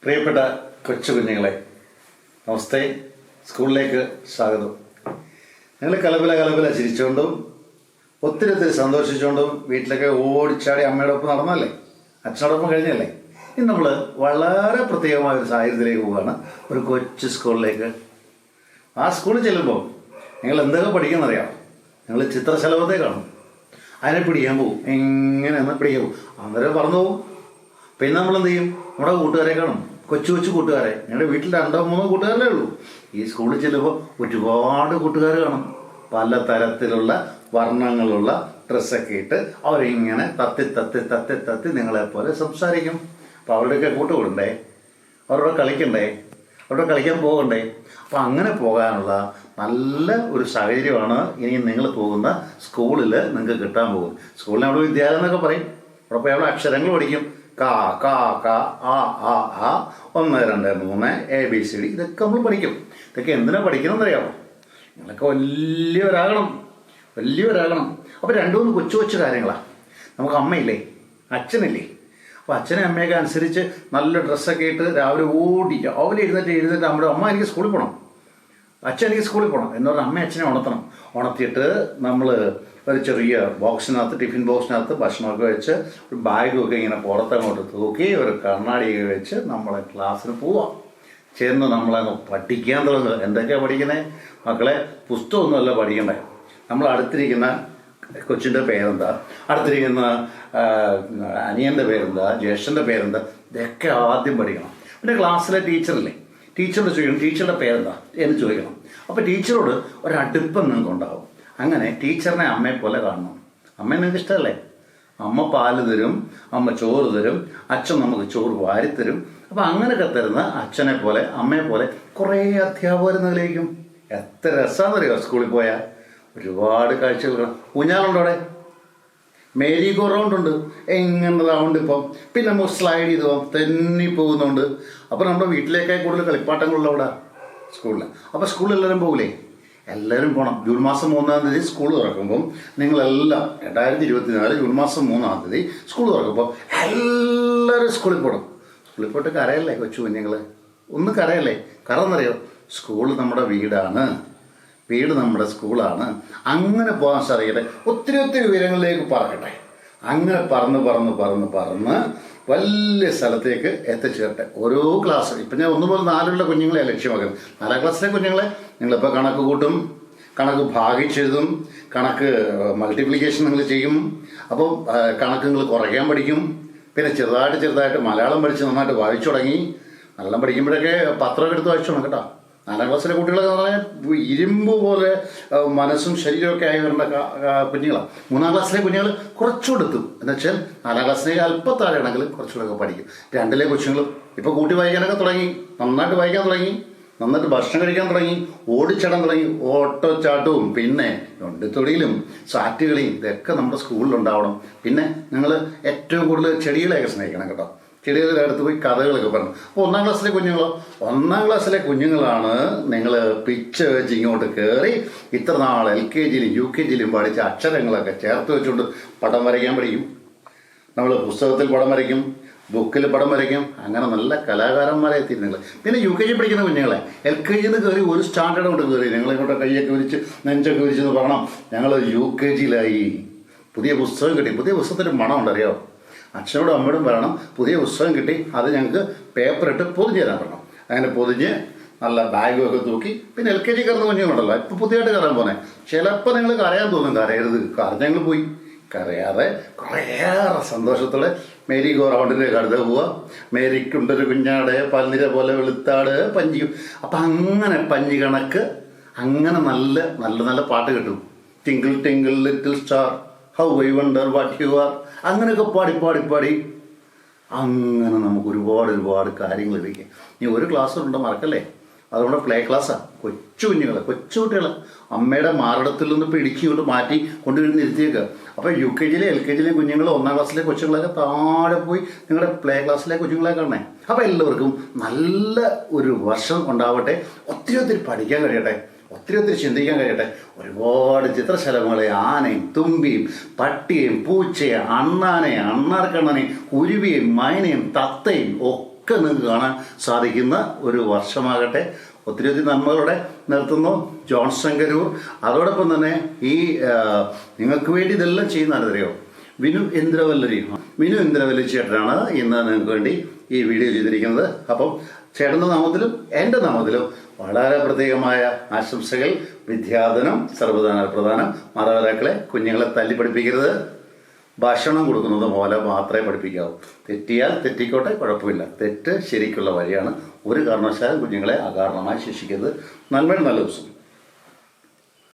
പ്രിയപ്പെട്ട കൊച്ചു കുഞ്ഞുങ്ങളെ, നമസ്തേ. സ്കൂളിലേക്ക് സ്വാഗതം. നിങ്ങൾ കലപില ചിരിച്ചുകൊണ്ടും ഒത്തിരി സന്തോഷിച്ചുകൊണ്ടും വീട്ടിലൊക്കെ ഓടിച്ചാടി അമ്മയുടെ ഒപ്പം നടന്നല്ലേ, അച്ഛനോടൊപ്പം കഴിഞ്ഞല്ലേ? ഇന്ന് നമ്മൾ വളരെ പ്രത്യേകമായ ഒരു സാഹചര്യത്തിലേക്ക് പോവുകയാണ്, ഒരു കൊച്ചു സ്കൂളിലേക്ക്. ആ സ്കൂളിൽ ചെല്ലുമ്പോൾ നിങ്ങൾ എന്തൊക്കെ പഠിക്കുന്നറിയാം? നിങ്ങൾ ചിത്രശലഭത്തെ കാണും, അതിനെ പിടിക്കാൻ പോകും, എങ്ങനെയെന്ന് പിടിക്കാൻ പോകും, അന്നേരം പറന്നു പോകും. പിന്നെ നമ്മൾ എന്ത് ചെയ്യും? നമ്മുടെ കൂട്ടുകാരെ കാണും, കൊച്ചു കൂട്ടുകാരെ. ഞങ്ങളുടെ വീട്ടിൽ 2-3 കൂട്ടുകാരല്ലേ ഉള്ളൂ. ഈ സ്കൂളിൽ ചെല്ലുമ്പോൾ ഒരുപാട് കൂട്ടുകാർ കാണും, പല തരത്തിലുള്ള വർണ്ണങ്ങളുള്ള ഡ്രസ്സൊക്കെ ഇട്ട് അവരിങ്ങനെ തത്തി നിങ്ങളെപ്പോലെ സംസാരിക്കും. അപ്പോൾ അവരുടെയൊക്കെ കൂട്ടുകൂടണ്ടേ, അവരോട് കളിക്കണ്ടേ, അവരോട് കളിക്കാൻ പോകണ്ടേ? അപ്പോൾ അങ്ങനെ പോകാനുള്ള നല്ല ഒരു സാഹചര്യമാണ് ഇനി നിങ്ങൾ പോകുന്ന സ്കൂളിൽ നിങ്ങൾക്ക് കിട്ടാൻ പോകും. സ്കൂളിൽ നമ്മൾ വിദ്യാലയം എന്നൊക്കെ പറയും. അവിടെ പോയി അവിടെ അക്ഷരങ്ങൾ പഠിക്കും. ക ക ക ആ ആ ആ 1 2 3 ABCD ഇതൊക്കെ നമ്മൾ പഠിക്കും. ഇതൊക്കെ എന്തിനാ പഠിക്കണമെന്നറിയാമോ? നിങ്ങളൊക്കെ വലിയവരാകണം. അപ്പോൾ 2-3 കൊച്ചു കാര്യങ്ങളാണ്. നമുക്ക് അമ്മയില്ലേ, അച്ഛനില്ലേ? അപ്പോൾ അച്ഛനെ അമ്മയൊക്കെ അനുസരിച്ച് നല്ല ഡ്രസ്സൊക്കെ ഇട്ട് രാവിലെ എഴുന്നേറ്റ് നമ്മുടെ അമ്മ എനിക്ക് സ്കൂളിൽ പോകണം, അച്ഛൻ എനിക്ക് സ്കൂളിൽ പോകണം എന്ന് പറഞ്ഞാൽ അമ്മ അച്ഛനെ ഉണർത്തിയിട്ട് നമ്മൾ ഒരു ചെറിയ ബോക്സിനകത്ത്, ടിഫിൻ ബോക്സിനകത്ത് ഭക്ഷണമൊക്കെ വെച്ച് ഒരു ബാഗൊക്കെ ഇങ്ങനെ പുറത്തങ്ങോട്ട് തൂക്കി ഒരു കണ്ണാടിയൊക്കെ വെച്ച് നമ്മളെ ക്ലാസ്സിന് പോവാം. ചെന്ന് നമ്മളങ്ങ് പഠിക്കാൻ തുടങ്ങുക. എന്തൊക്കെയാണ് പഠിക്കുന്നത് മക്കളെ? പുസ്തകമൊന്നുമല്ല പഠിക്കണ്ടേ. നമ്മൾ അടുത്തിരിക്കുന്ന കൊച്ചിൻ്റെ പേരെന്താ, അടുത്തിരിക്കുന്ന അനിയൻ്റെ പേരെന്താ, ജ്യേഷ്ഠൻ്റെ പേരെന്താ, ഇതൊക്കെ ആദ്യം പഠിക്കണം. പിന്നെ ക്ലാസ്സിലെ ടീച്ചറില്ലേ, ടീച്ചറോട് ചോദിക്കണം ടീച്ചറുടെ പേരെന്താ എന്ന് ചോദിക്കണം. അപ്പോൾ ടീച്ചറോട് ഒരടുപ്പം നിങ്ങൾക്ക് ഉണ്ടാവും. അങ്ങനെ ടീച്ചറിനെ അമ്മയെ പോലെ കാണണം. അമ്മയെ നിങ്ങൾക്ക് ഇഷ്ടമല്ലേ? അമ്മ പാല് തരും, അമ്മ ചോറ് തരും, അച്ഛൻ നമുക്ക് ചോറ് വാരിത്തരും. അപ്പം അങ്ങനെയൊക്കെ തരുന്ന അച്ഛനെ പോലെ അമ്മയെ പോലെ കുറേ അധ്യാപകർ നിലയിക്കും. എത്ര രസമാണെന്നറിയോ സ്കൂളിൽ പോയാൽ? ഒരുപാട് കാഴ്ചകൾ. ഊഞ്ഞാലുണ്ട് അവിടെ, മേരി ഗോ റൗണ്ട് ഉണ്ട്, എങ്ങനെ റൗണ്ട് ഇപ്പം. പിന്നെ നമുക്ക് സ്ലൈഡ് ചെയ്ത് പോകാം, തെന്നി പോകുന്നുണ്ട്. അപ്പോൾ നമ്മുടെ വീട്ടിലേക്കായി കൂടുതൽ കളിപ്പാട്ടങ്ങളുള്ള അവിടെ സ്കൂളിൽ. അപ്പോൾ സ്കൂളിൽ എല്ലാവരും പോകില്ലേ? എല്ലാവരും പോകണം. ജൂൺ മാസം 3-ാം തീയതി സ്കൂൾ തുറക്കുമ്പം നിങ്ങളെല്ലാം 2024 ജൂൺ മാസം 3-ാം തീയതി സ്കൂൾ തുറക്കുമ്പോൾ എല്ലാവരും സ്കൂളിൽ പോകണം. സ്കൂളിൽ പോയിട്ട് കരയല്ലേ കൊച്ചു കുഞ്ഞുങ്ങൾ? ഒന്ന് കരയല്ലേ? കാരണം എന്നറിയോ? സ്കൂൾ നമ്മുടെ വീടാണ്, വീട് നമ്മുടെ സ്കൂളാണ്. അങ്ങനെ പോകാൻ സാധിക്കട്ടെ. ഒത്തിരി ഉയരങ്ങളിലേക്ക് പറക്കട്ടെ. അങ്ങനെ പറന്ന് വലിയ സ്ഥലത്തേക്ക് എത്തിച്ചേരട്ടെ. ഓരോ ക്ലാസ് ഇപ്പം ഞാൻ 1 മുതൽ 4 കുഞ്ഞുങ്ങളെ ലക്ഷ്യമാക്കുന്നത്. 4-ാം ക്ലാസ്സിലെ കുഞ്ഞുങ്ങളെ നിങ്ങളിപ്പോൾ കണക്ക് കൂട്ടും, കണക്ക് ഭാഗിച്ചെഴുതും, കണക്ക് മൾട്ടിപ്ലിക്കേഷൻ നിങ്ങൾ ചെയ്യും. അപ്പോൾ കണക്ക് നിങ്ങൾ കുറയ്ക്കാൻ പഠിക്കും. പിന്നെ ചെറുതായിട്ട് മലയാളം പഠിച്ച് നന്നായിട്ട് വായിച്ചു തുടങ്ങി. മലയാളം പഠിക്കുമ്പോഴൊക്കെ പത്രമൊക്കെ എടുത്ത് വായിച്ചു വേണം കേട്ടോ. 4-ാം ക്ലാസ്സിലെ കുട്ടികളെന്ന് പറഞ്ഞാൽ ഇരുമ്പ് പോലെ മനസ്സും ശരീരമൊക്കെ ആയി വരേണ്ട കുഞ്ഞുങ്ങളാണ്. 3-ാം ക്ലാസ്സിലെ കുഞ്ഞുങ്ങൾ കുറച്ചുകൂടെ എത്തും. എന്നുവെച്ചാൽ 4-ാം ക്ലാസ്സിലേക്ക് അല്പത്താഴെയാണെങ്കിൽ കുറച്ചുകൂടെയൊക്കെ പഠിക്കും. 2-ലെ കൊച്ചുങ്ങൾ ഇപ്പോൾ കൂട്ടി വായിക്കാനൊക്കെ തുടങ്ങി, നന്നായിട്ട് വായിക്കാൻ തുടങ്ങി, നന്നായിട്ട് ഭക്ഷണം കഴിക്കാൻ തുടങ്ങി, ഓടിച്ചാടാൻ തുടങ്ങി. ഓട്ടോച്ചാട്ടവും പിന്നെ ഒണ്ടിത്തൊടിയിലും സാറ്റുകളിയും ഇതൊക്കെ നമ്മുടെ സ്കൂളിലുണ്ടാവണം. പിന്നെ നിങ്ങൾ ഏറ്റവും കൂടുതൽ ചെടികളെയൊക്കെ സ്നേഹിക്കണം കേട്ടോ. ചെടികളുടെ അടുത്ത് പോയി കഥകളൊക്കെ പറഞ്ഞു. അപ്പോൾ 1-ാം ക്ലാസ്സിലെ കുഞ്ഞുങ്ങളോ? 1-ാം ക്ലാസ്സിലെ കുഞ്ഞുങ്ങളാണ് നിങ്ങൾ പിച്ച വെച്ച് ഇങ്ങോട്ട് കയറി ഇത്ര നാൾ LKGയിലും UKGയിലും പഠിച്ച അക്ഷരങ്ങളൊക്കെ ചേർത്ത് വെച്ചുകൊണ്ട് പടം വരയ്ക്കാൻ പഠിക്കും. നമ്മൾ പുസ്തകത്തിൽ പടം വരയ്ക്കും, ബുക്കിൽ പടം വരയ്ക്കും. അങ്ങനെ നല്ല കലാകാരന്മാരെ എത്തി നിങ്ങൾ. പിന്നെ UKG പഠിക്കുന്ന കുഞ്ഞുങ്ങളെ LKGയിൽ നിന്ന് കയറി ഒരു സ്റ്റാൻഡേർഡ് കൊണ്ട് കയറി നിങ്ങളിങ്ങോട്ട് കൈയൊക്കെ വിരിച്ച് നെഞ്ചൊക്കെ വിരിച്ചെന്ന് പറയണം ഞങ്ങൾ UKGയിലായി. പുതിയ പുസ്തകം കിട്ടി. പുതിയ പുസ്തകത്തിന് മണമുണ്ട് അറിയോ? അച്ഛനോടും അമ്മയോടും പറയണം പുതിയ പുസ്തകം കിട്ടി, അത് ഞങ്ങൾക്ക് പേപ്പറിട്ട് പൊതിഞ്ഞ് തരാൻ പറയണം. അങ്ങനെ പൊതിഞ്ഞ് നല്ല ബാഗൊക്കെ തൂക്കി. പിന്നെ LKG കയറുന്ന കുഞ്ഞുങ്ങളുണ്ടല്ലോ, ഇപ്പോൾ പുതിയതായിട്ട് കയറാൻ പോന്നെ. ചിലപ്പോൾ നിങ്ങൾ കരയാൻ തോന്നും. കരയരുത്, കരഞ്ഞങ്ങൾ പോയി. കരയാതെ കുറേയേറെ സന്തോഷത്തോടെ മേരി ഗോ റൗണ്ടിലേക്ക് അടുത്ത് പോവുക. മേരിക്കുണ്ടൊരു കുഞ്ഞാട് പന്നിര പോലെ വെളുത്താട് പഞ്ചിയും. അപ്പം അങ്ങനെ പഞ്ഞി കണക്ക് അങ്ങനെ നല്ല പാട്ട് കിട്ടും. Twinkle twinkle little star how I wonder what you are. അങ്ങനെയൊക്കെ പാടി അങ്ങനെ നമുക്ക് ഒരുപാട് കാര്യങ്ങൾ ലഭിക്കും. നീ ഒരു ക്ലാസ്സിലുണ്ട് മറക്കല്ലേ? അതുകൊണ്ട് പ്ലേ ക്ലാസ്സാണ്. കൊച്ചു കുട്ടികൾ അമ്മയുടെ മാറിടത്തിൽ നിന്ന് പിടിച്ചുകൊണ്ട് മാറ്റി കൊണ്ടുവരുന്ന ഇരുത്തിയേക്കുക. അപ്പോൾ UKGയിലെ LKGയിലെ കുഞ്ഞുങ്ങൾ 1-ാം ക്ലാസ്സിലെ കൊച്ചുങ്ങളൊക്കെ താഴെ പോയി നിങ്ങളുടെ പ്ലേ ക്ലാസ്സിലെ കുഞ്ഞുങ്ങളെ കാണണേ. അപ്പോൾ എല്ലാവർക്കും നല്ല ഒരു വർഷം ഉണ്ടാവട്ടെ. ഒത്തിരി പഠിക്കാൻ കഴിയട്ടെ, ഒത്തിരി ചിന്തിക്കാൻ കഴിയട്ടെ. ഒരുപാട് ചിത്രശലഭങ്ങളെ, ആനയും തുമ്പിയും പട്ടിയും പൂച്ചയും അണ്ണാനെയും അണ്ണാർക്കണ്ണനെയും കുരുവിയും മൈനയും തത്തയും ഒക്കെ നിങ്ങൾക്ക് കാണാൻ സാധിക്കുന്ന ഒരു വർഷമാകട്ടെ. ഒത്തിരി നന്മകളോടെ നിർത്തുന്നു. ജോൺ ശങ്കരൂർ. അതോടൊപ്പം തന്നെ ഈ നിങ്ങൾക്ക് വേണ്ടി ഇതെല്ലാം ചെയ്യുന്ന ആരറിയോ? വിനു ഇന്ദ്രവല്ലരി. വിനു ഇന്ദ്രവല്ലരി ചേട്ടനാണ് ഇന്ന് നിങ്ങൾക്ക് വേണ്ടി ഈ വീഡിയോ ചെയ്തിരിക്കുന്നത്. അപ്പം ചേട്ടൻ്റെ നാമത്തിലും എൻ്റെ നാമത്തിലും വളരെ പ്രത്യേകമായ ആശംസകൾ. വിദ്യാധനം സർവ്വദാന പ്രധാനം. മാതാപിതാക്കളെ കുഞ്ഞുങ്ങളെ തല്ലിപ്പഠിപ്പിക്കരുത്. ഭക്ഷണം കൊടുക്കുന്നത് പോലെ മാത്രമേ പഠിപ്പിക്കാവൂ. തെറ്റിയാൽ തെറ്റിക്കോട്ടെ, കുഴപ്പമില്ല. തെറ്റ് ശരിക്കുള്ള വഴിയാണ്. ഒരു കാരണവശാലും കുഞ്ഞുങ്ങളെ അകാരണമായി ശിക്ഷിക്കരുത്. നന്മയുടെ നല്ല ദിവസം.